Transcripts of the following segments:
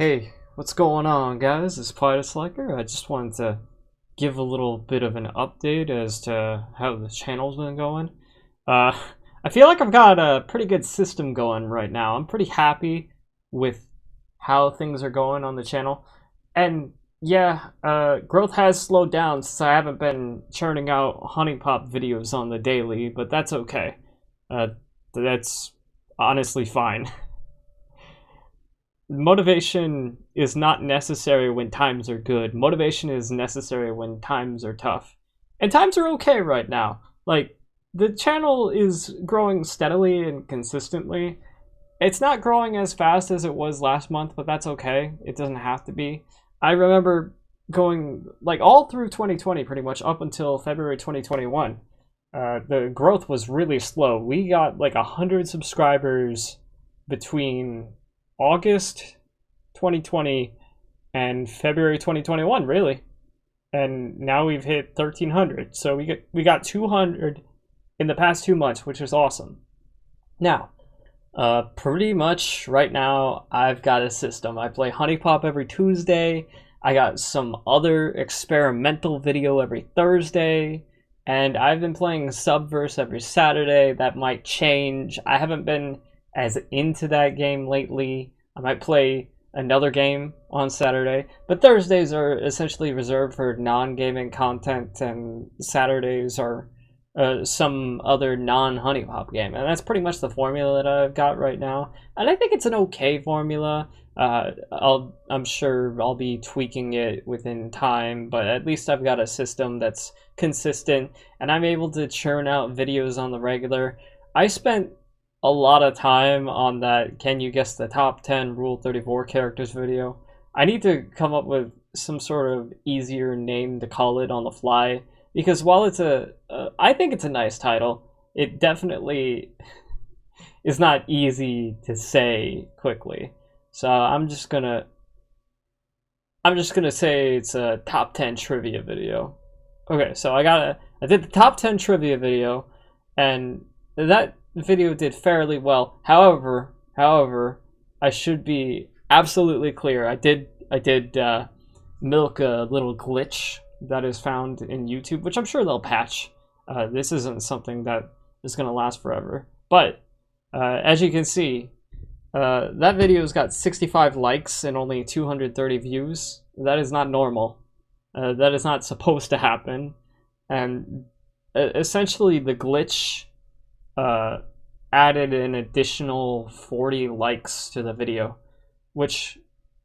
Hey, what's going on, guys? It's Pidus Liker. I just wanted to give a little bit of an update as to how the channel's been going. Uh, I feel like I've got a pretty good system going right now. I'm pretty happy with how things are going on the channel. And yeah, growth has slowed down since I haven't been churning out HuniePop videos on the daily, but that's okay. That's honestly fine. Motivation is not necessary when times are good. Motivation is necessary when times are tough. And times are okay right now. Like, the channel is growing steadily and consistently. It's not growing as fast as it was last month, but that's okay. It doesn't have to be. I remember going, like, all through 2020, pretty much, up until February 2021. The growth was really slow. We got, like, 100 subscribers between August 2020 and February 2021, really. And now we've hit 1,300. So we got 200 in the past 2 months, which is awesome. Now, pretty much right now, I've got a system. I play HuniePop every Tuesday. I got some other experimental video every Thursday. And I've been playing Subverse every Saturday. That might change. I haven't been as into that game lately. I might play another game on Saturday, but Thursdays are essentially reserved for non-gaming content, and Saturdays are some other non-HuniePop game, and that's pretty much the formula that I've got right now. And I think it's an okay formula. I'm sure I'll be tweaking it within time, but at least I've got a system that's consistent, and I'm able to churn out videos on the regular. I spent a lot of time on that Can You Guess the Top 10 Rule 34 Characters video. I need to come up with some sort of easier name to call it on the fly, because while it's I think it's a nice title, it definitely is not easy to say quickly. So I'm just gonna say it's a top 10 trivia video. Okay, so I did the top 10 trivia video, and that video did fairly well. However, I should be absolutely clear. I did milk a little glitch that is found in YouTube, which I'm sure they'll patch. This isn't something that is going to last forever. But as you can see, that video's got 65 likes and only 230 views. That is not normal. That is not supposed to happen. And essentially the glitch added an additional 40 likes to the video, which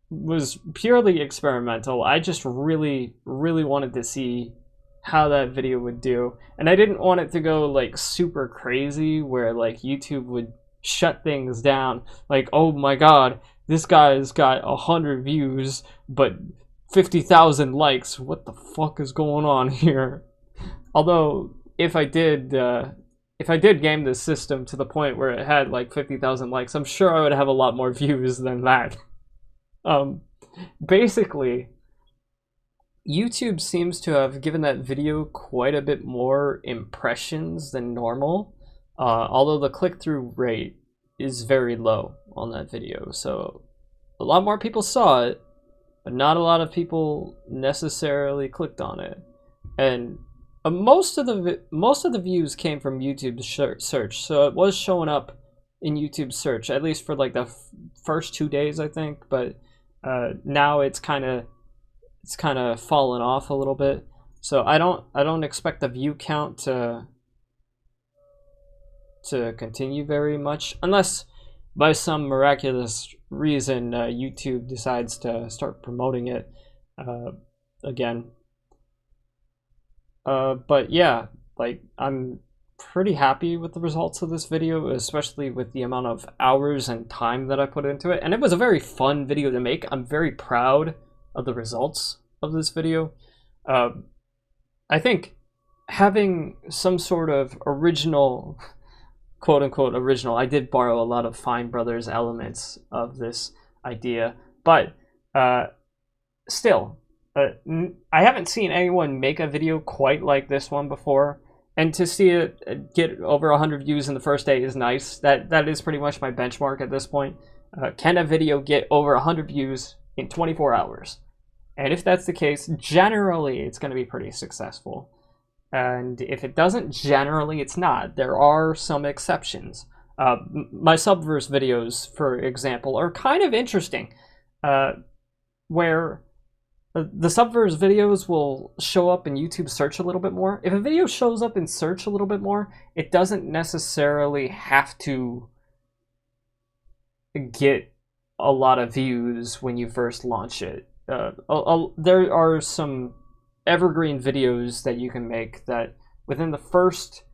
was purely experimental. I just really wanted to see how that video would do, and I didn't want it to go like super crazy where like YouTube would shut things down, like, oh my god, this guy's got 100 views but 50,000 likes, what the fuck is going on here? Although if I did game this system to the point where it had like 50,000 likes, I'm sure I would have a lot more views than that. Basically, YouTube seems to have given that video quite a bit more impressions than normal, although the click-through rate is very low on that video. So a lot more people saw it, but not a lot of people necessarily clicked on it. And most of the views came from YouTube search, so it was showing up in YouTube search, at least for like the first 2 days, I think. But now it's kind of fallen off a little bit. So I don't expect the view count to continue very much, unless by some miraculous reason YouTube decides to start promoting it again. But yeah, like, I'm pretty happy with the results of this video, especially with the amount of hours and time that I put into it. And it was a very fun video to make. I'm very proud of the results of this video. I think having some sort of original, quote-unquote original, I did borrow a lot of Fine Brothers elements of this idea, but still, I haven't seen anyone make a video quite like this one before, and to see it get over 100 views in the first day is nice. That is pretty much my benchmark at this point. Can a video get over 100 views in 24 hours. And if that's the case, generally it's going to be pretty successful. And if it doesn't, generally it's not. There are some exceptions. My Subverse videos, for example, are kind of interesting, where the Subverse videos will show up in YouTube search a little bit more. If a video shows up in search a little bit more, it doesn't necessarily have to get a lot of views when you first launch it. There are some evergreen videos that you can make that within the first,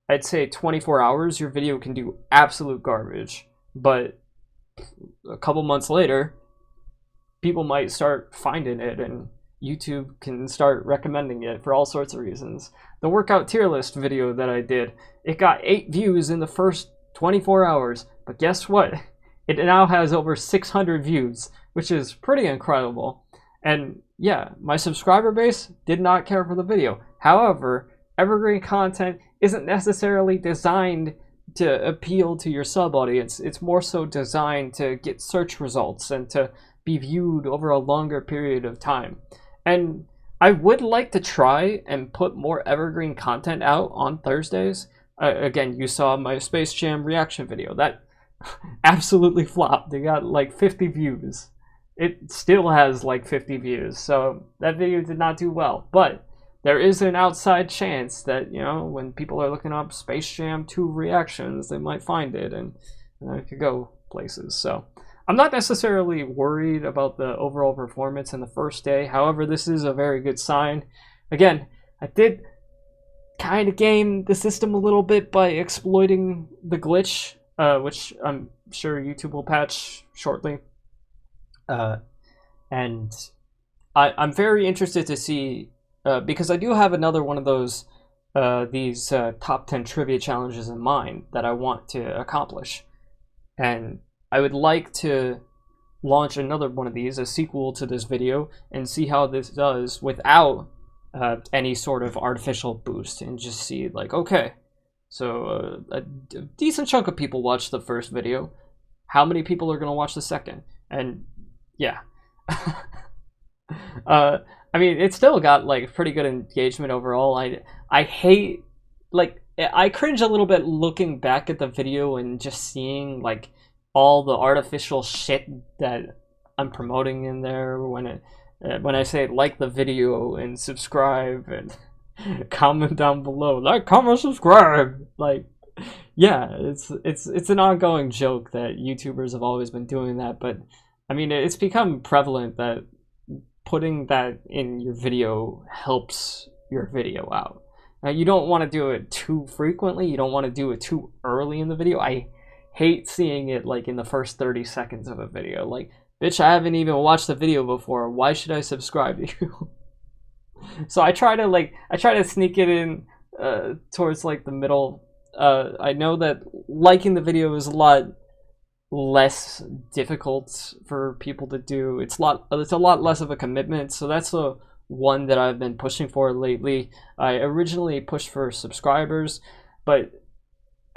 I'd say 24 hours, your video can do absolute garbage. But a couple months later, people might start finding it and YouTube can start recommending it for all sorts of reasons. The workout tier list video that I did, it got 8 views in the first 24 hours. But guess what? It now has over 600 views, which is pretty incredible. And yeah, my subscriber base did not care for the video. However, evergreen content isn't necessarily designed to appeal to your sub audience. It's more so designed to get search results and to be viewed over a longer period of time. And I would like to try and put more evergreen content out on Thursdays. Again, you saw my Space Jam reaction video. That absolutely flopped. They got like 50 views. It still has like 50 views, so that video did not do well. But there is an outside chance that, you know, when people are looking up Space Jam 2 reactions, they might find it, and it could go places. So I'm not necessarily worried about the overall performance in the first day. However, this is a very good sign. Again, I did kind of game the system a little bit by exploiting the glitch, which I'm sure YouTube will patch shortly. And I'm very interested to see, because I do have another one of those these top 10 trivia challenges in mind that I want to accomplish, and I would like to launch another one of these, a sequel to this video, and see how this does without any sort of artificial boost, and just see like, okay, so a decent chunk of people watched the first video, how many people are going to watch the second? And yeah. I mean, it still got like pretty good engagement overall. I hate, like, I cringe a little bit looking back at the video and just seeing like all the artificial shit that I'm promoting in there when I say like the video and subscribe and comment down below, like, comment, subscribe. Like, yeah, it's an ongoing joke that YouTubers have always been doing that, but I mean, it's become prevalent that putting that in your video helps your video out. Now, you don't want to do it too frequently. You don't want to do it too early in the video. I hate seeing it like in the first 30 seconds of a video. Like, bitch, I haven't even watched the video before. Why should I subscribe to you? So I try to sneak it in towards like the middle. I know that liking the video is a lot less difficult for people to do. It's a lot less of a commitment, so that's the one that I've been pushing for lately. I originally pushed for subscribers, but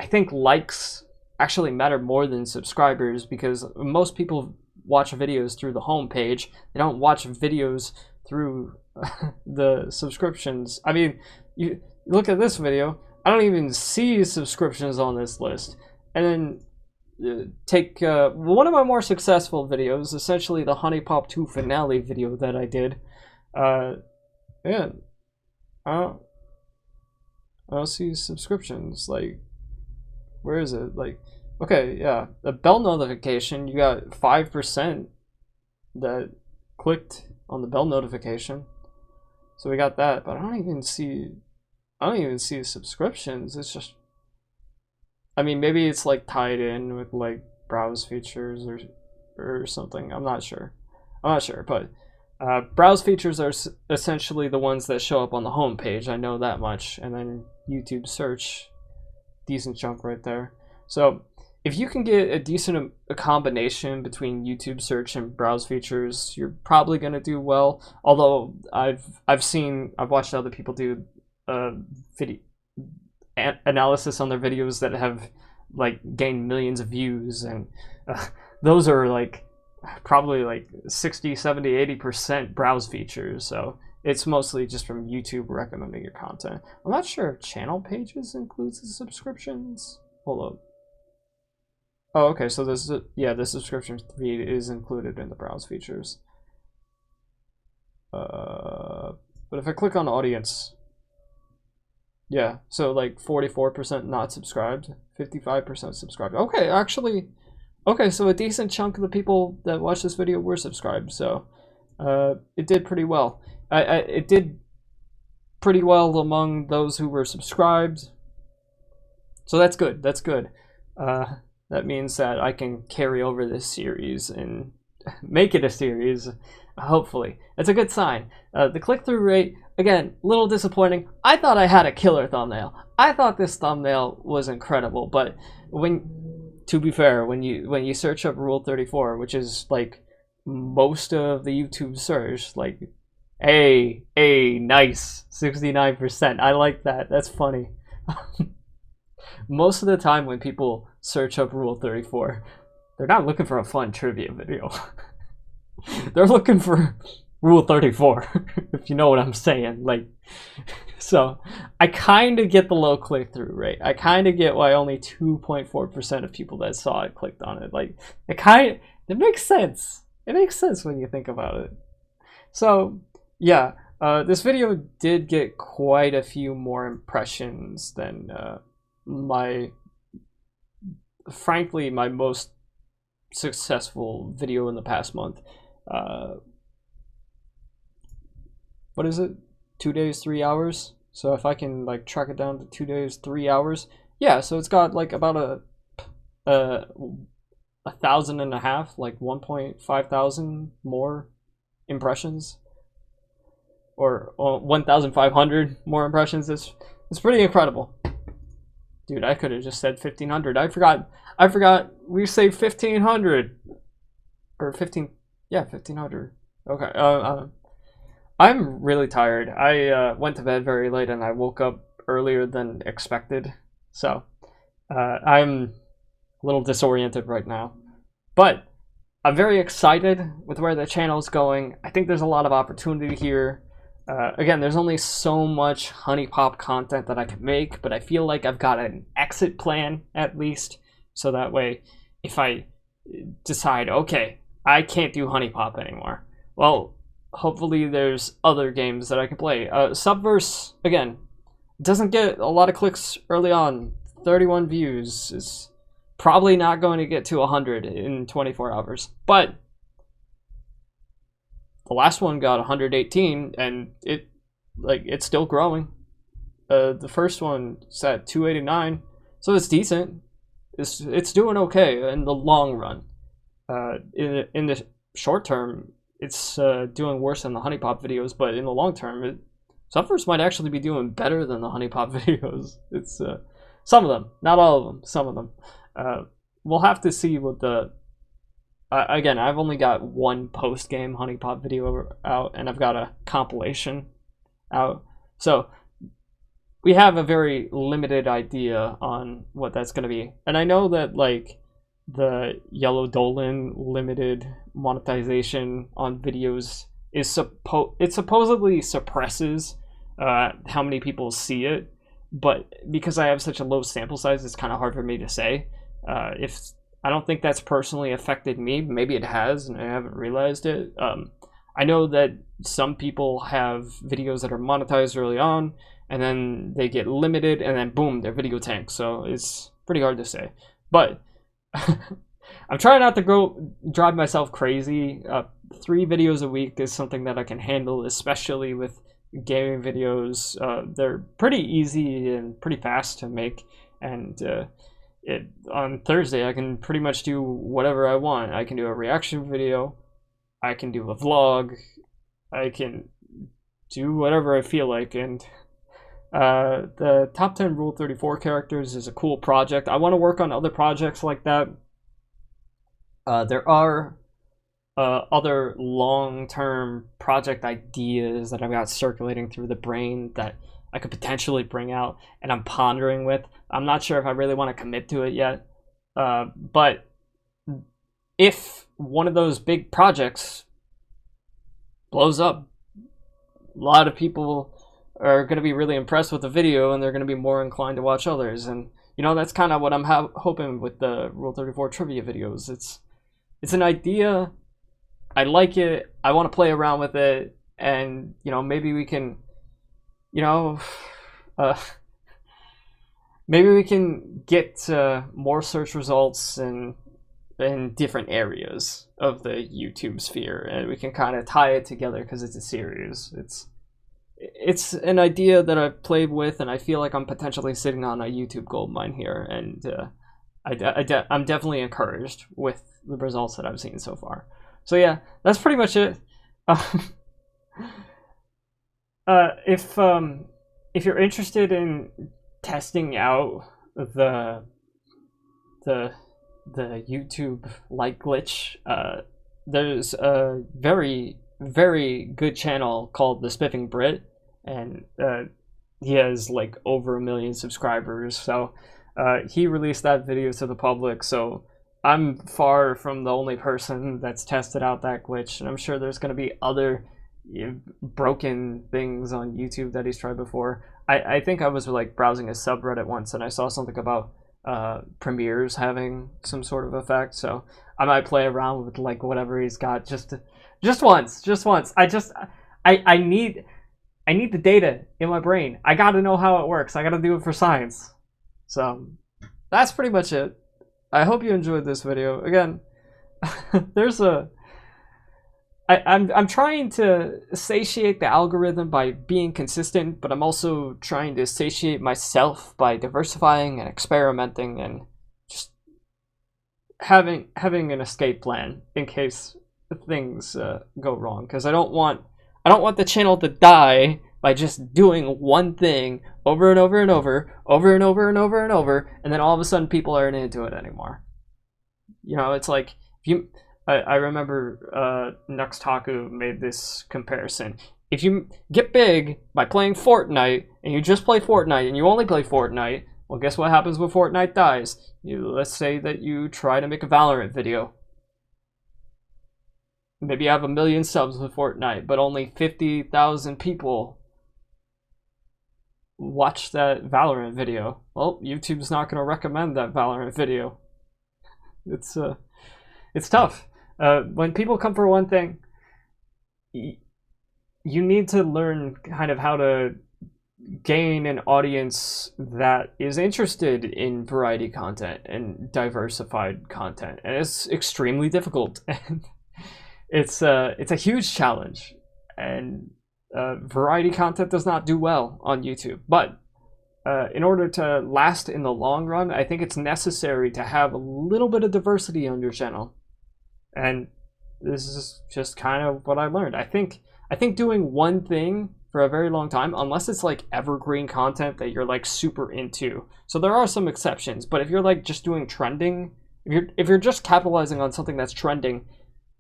I think likes actually matter more than subscribers, because most people watch videos through the home page. They don't watch videos through the subscriptions. I mean, you look at this video, I don't even see subscriptions on this list. And then take one of my more successful videos, essentially the HuniePop 2 finale video that I did. Yeah, I don't see subscriptions. Like, where is it? Like, okay, yeah, the bell notification, you got 5% that clicked on the bell notification, so we got that. But I don't even see subscriptions. It's just, I mean, maybe it's like tied in with like browse features or something. I'm not sure, but browse features are essentially the ones that show up on the home page. I know that much. And then YouTube search, decent chunk right there. So if you can get a decent combination between YouTube search and browse features, you're probably gonna do well. Although I've watched other people do video analysis on their videos that have like gained millions of views, and those are like probably like 60, 70, 80% browse features. So it's mostly just from YouTube recommending your content. I'm not sure if channel pages includes the subscriptions. Hold up. Oh, okay. So this is, yeah, the subscription feed is included in the browse features. But if I click on audience, yeah, so like 44% not subscribed, 55% subscribed. Okay, actually, okay, so a decent chunk of the people that watched this video were subscribed, so it did pretty well. It did pretty well among those who were subscribed, so that's good. That's good. That means that I can carry over this series and make it a series, hopefully. It's a good sign. The click-through rate, again, a little disappointing. I thought I had a killer thumbnail. I thought this thumbnail was incredible, but to be fair, when you search up Rule 34, which is like most of the YouTube search, like, hey, nice, 69%. I like that. That's funny. Most of the time when people search up Rule 34, they're not looking for a fun trivia video. They're looking for Rule 34, if you know what I'm saying. Like, so I kind of get the low click-through rate. I kind of get why only 2.4% of people that saw it clicked on it. Like, it makes sense. It makes sense when you think about it. So, yeah, this video did get quite a few more impressions than frankly, my most successful video in the past month. What is it? 2 days, 3 hours? So if I can like track it down to 2 days, 3 hours, yeah, so it's got like about a 1,500, like 1.5 thousand more impressions, or 1,500 more impressions. It's pretty incredible. Dude, I could have just said 1,500. I forgot we say 1,500 or 15. Yeah, 1,500. Okay. I'm really tired. I went to bed very late and I woke up earlier than expected. So I'm a little disoriented right now. But I'm very excited with where the channel is going. I think there's a lot of opportunity here. Again, there's only so much HuniePop content that I can make, but I feel like I've got an exit plan at least. So that way, if I decide, okay, I can't do HuniePop anymore, well, hopefully there's other games that I can play. Subverse, again, doesn't get a lot of clicks early on. 31 views is probably not going to get to 100 in 24 hours. But the last one got 118, and it's still growing. The first one's at 289, so it's decent. It's doing okay in the long run. In the short term, it's doing worse than the HuniePop videos, but in the long term, Subverse might actually be doing better than the HuniePop videos. It's some of them, not all of them, some of them. We'll have to see what the... again, I've only got one post-game HuniePop video out, and I've got a compilation out. So we have a very limited idea on what that's going to be. And I know that, like, the Yellow Dolan limited monetization on videos is it supposedly suppresses how many people see it, but because I have such a low sample size, it's kind of hard for me to say. If I don't think that's personally affected me. Maybe it has, and I haven't realized it. I know that some people have videos that are monetized early on, and then they get limited, and then boom, their video tanks. So it's pretty hard to say. But I'm trying not to go drive myself crazy. 3 videos a week is something that I can handle, especially with gaming videos. They're pretty easy and pretty fast to make, and on Thursday I can pretty much do whatever I want. I can do a reaction video, I can do a vlog, I can do whatever I feel like. And the top 10 Rule 34 characters is a cool project. I want to work on other projects like that. There are other long-term project ideas that I've got circulating through the brain that I could potentially bring out, and I'm pondering with. I'm not sure if I really want to commit to it yet, but if one of those big projects blows up, a lot of people are going to be really impressed with the video, and they're going to be more inclined to watch others. And that's kind of what I'm hoping with the Rule 34 trivia videos. It's an idea. I like it. I want to play around with it, and maybe we can, maybe we can get more search results in different areas of the YouTube sphere, and we can kind of tie it together because it's a series. It's an idea that I've played with, and I feel like I'm potentially sitting on a YouTube goldmine here, and I'm definitely encouraged with the results that I've seen so far. So yeah, that's pretty much it. If you're interested in testing out the YouTube like glitch, there's a very, very good channel called The Spiffing Brit, and he has like over 1 million subscribers. So he released that video to the public, so I'm far from the only person that's tested out that glitch, and I'm sure there's going to be other broken things on YouTube that he's tried before. I think I was like browsing a subreddit once, and I saw something about premieres having some sort of effect, so I might play around with like whatever he's got just once. I need the data in my brain. I gotta know how it works. I gotta do it for science. So that's pretty much it. I hope you enjoyed this video. Again, I'm trying to satiate the algorithm by being consistent, but I'm also trying to satiate myself by diversifying and experimenting and just having an escape plan in case things go wrong. Because I don't want the channel to die by just doing one thing over and over and over, and then all of a sudden people aren't into it anymore. It's like I remember Nuxtaku made this comparison. If you get big by playing Fortnite, and you just play Fortnite, and you only play Fortnite, well, guess what happens when Fortnite dies? Let's say that you try to make a Valorant video. Maybe you have 1 million subs with Fortnite, but only 50,000 people watch that Valorant video. Well, YouTube's not going to recommend that Valorant video. It's tough. When people come for one thing, you need to learn kind of how to gain an audience that is interested in variety content and diversified content, and it's extremely difficult. And it's a huge challenge, and variety content does not do well on YouTube. But in order to last in the long run, I think it's necessary to have a little bit of diversity on your channel. And this is just kind of what I learned. I think doing one thing for a very long time, unless it's like evergreen content that you're like super into. So there are some exceptions, but if you're like just doing trending, if you're just capitalizing on something that's trending,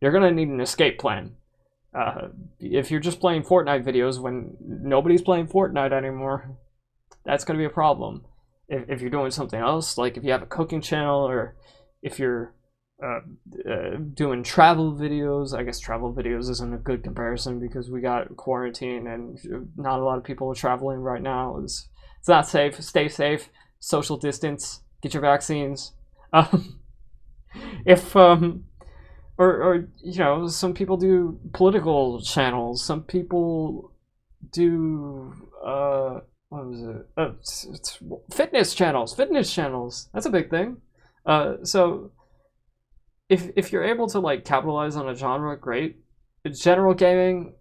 you're gonna need an escape plan. If you're just playing Fortnite videos when nobody's playing Fortnite anymore, that's gonna be a problem. If you're doing something else, like if you have a cooking channel, or if you're doing travel videos. I guess travel videos isn't a good comparison because we got quarantine and not a lot of people are traveling right now. It's not safe. Stay safe. Social distance. Get your vaccines. If or some people do political channels. Some people do what was it? It's fitness channels. That's a big thing. So if you're able to like capitalize on a genre, great. General gaming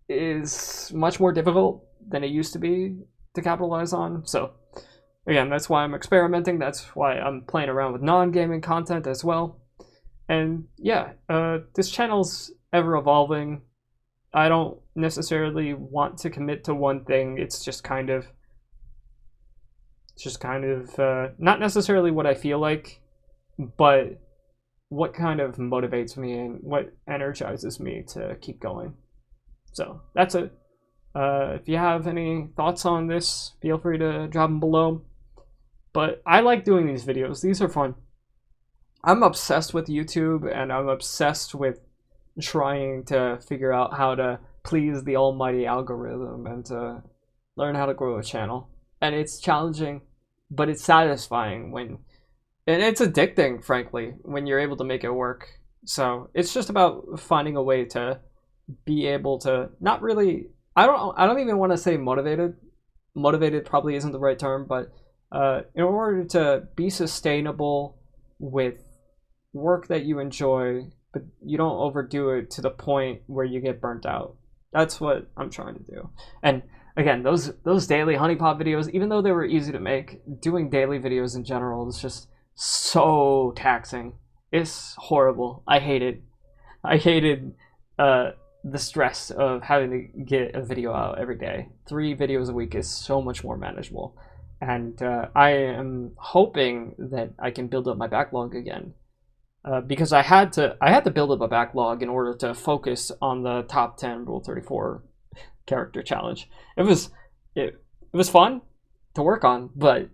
is much more difficult than it used to be to capitalize on. So again, that's why I'm experimenting. That's why I'm playing around with non-gaming content as well. And yeah, this channel's ever evolving. I don't necessarily want to commit to one thing. It's just kind of not necessarily what I feel like, but what kind of motivates me and what energizes me to keep going. So that's it. If you have any thoughts on this, feel free to drop them below. But I like doing these videos. These are fun. I'm obsessed with YouTube, and I'm obsessed with trying to figure out how to please the almighty algorithm and to learn how to grow a channel. And it's challenging, but it's satisfying when, and it's addicting, frankly, when you're able to make it work. So it's just about finding a way to be able to not really, I don't even want to say motivated. Motivated probably isn't the right term, but in order to be sustainable with work that you enjoy, but you don't overdo it to the point where you get burnt out. That's what I'm trying to do. And again, those daily honeypot videos, even though they were easy to make, doing daily videos in general is just so taxing. It's horrible. I hate it. I hated the stress of having to get a video out every day. 3 videos a week is so much more manageable. And I am hoping that I can build up my backlog again. Because I had to build up a backlog in order to focus on the top 10 Rule 34 character challenge. It was fun to work on, but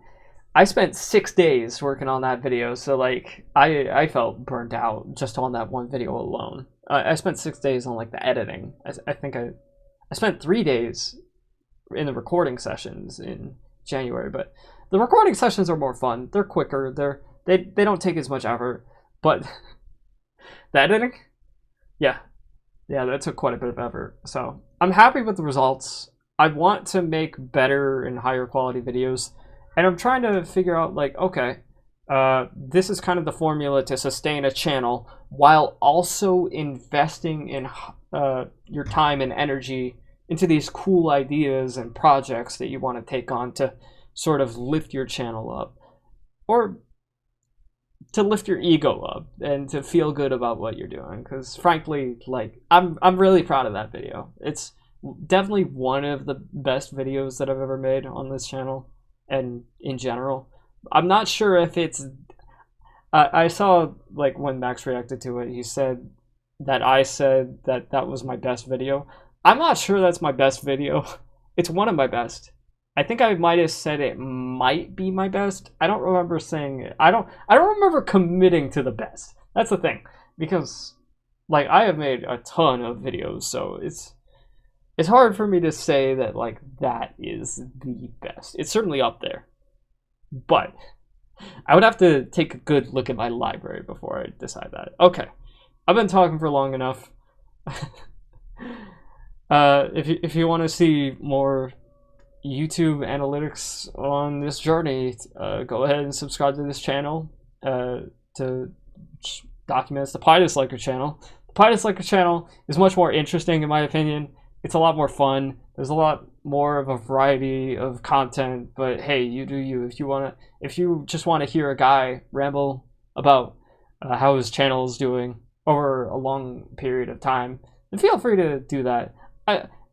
I spent 6 days working on that video, so like I felt burnt out just on that one video alone. I spent 6 days on like the editing. I think I spent 3 days in the recording sessions in January, but the recording sessions are more fun. They're quicker. They don't take as much effort. But the editing, yeah, that took quite a bit of effort. So I'm happy with the results. I want to make better and higher quality videos, and I'm trying to figure out like, okay, this is kind of the formula to sustain a channel while also investing in your time and energy into these cool ideas and projects that you want to take on to sort of lift your channel up, or to lift your ego up and to feel good about what you're doing. Because frankly, like I'm really proud of that video. It's definitely one of the best videos that I've ever made on this channel and in general. I'm not sure if it's I saw like when Max reacted to it, he said that I said that that was my best video. I'm not sure that's my best video. It's one of my best. I think I might have said it might be my best. I don't remember saying it. I don't remember committing to the best. That's the thing, because like I have made a ton of videos, so it's hard for me to say that like that is the best. It's certainly up there, but I would have to take a good look at my library before I decide that. Okay, I've been talking for long enough. If you want to see more YouTube analytics on this journey, go ahead and subscribe to this channel to document the Pie Disliker channel. The Pie Disliker channel is much more interesting in my opinion. It's a lot more fun. There's a lot more of a variety of content, but hey, you do you. If you just want to hear a guy ramble about how his channel is doing over a long period of time, then feel free to do that.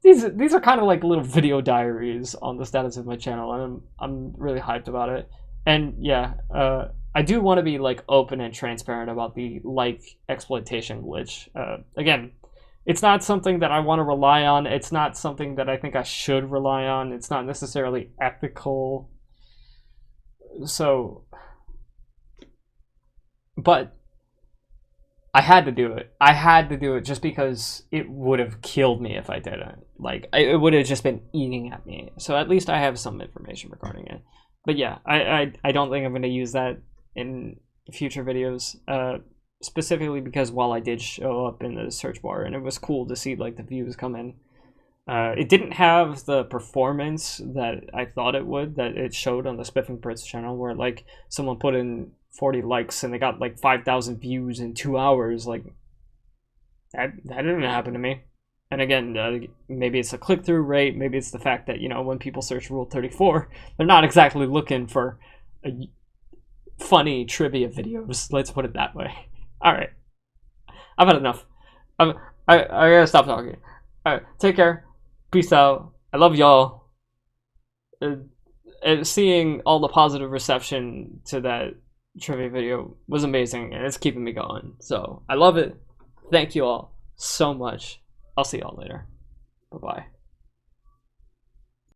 These are kind of like little video diaries on the status of my channel, and I'm really hyped about it. And yeah, I do want to be like open and transparent about the like exploitation glitch. Again, it's not something that I want to rely on. It's not something that I think I should rely on. It's not necessarily ethical. So, but I had to do it. I had to do it just because it would have killed me if I didn't. Like, it would have just been eating at me. So at least I have some information regarding it. But yeah, I don't think I'm going to use that in future videos. Specifically because while I did show up in the search bar, and it was cool to see like the views come in. It didn't have the performance that I thought it would, that it showed on the Spiffing Brits channel, where like someone put in 40 likes and they got like 5,000 views in 2 hours. Like that didn't happen to me. And again, maybe it's a click-through rate, maybe it's the fact that, you know, when people search Rule 34, they're not exactly looking for funny trivia videos. Let's put it that way. All right, I've had enough. I gotta stop talking. All right, take care. Peace out. I love y'all. And seeing all the positive reception to that trivia video was amazing, and it's keeping me going. So I love it. Thank you all so much. I'll see y'all later. Bye-bye.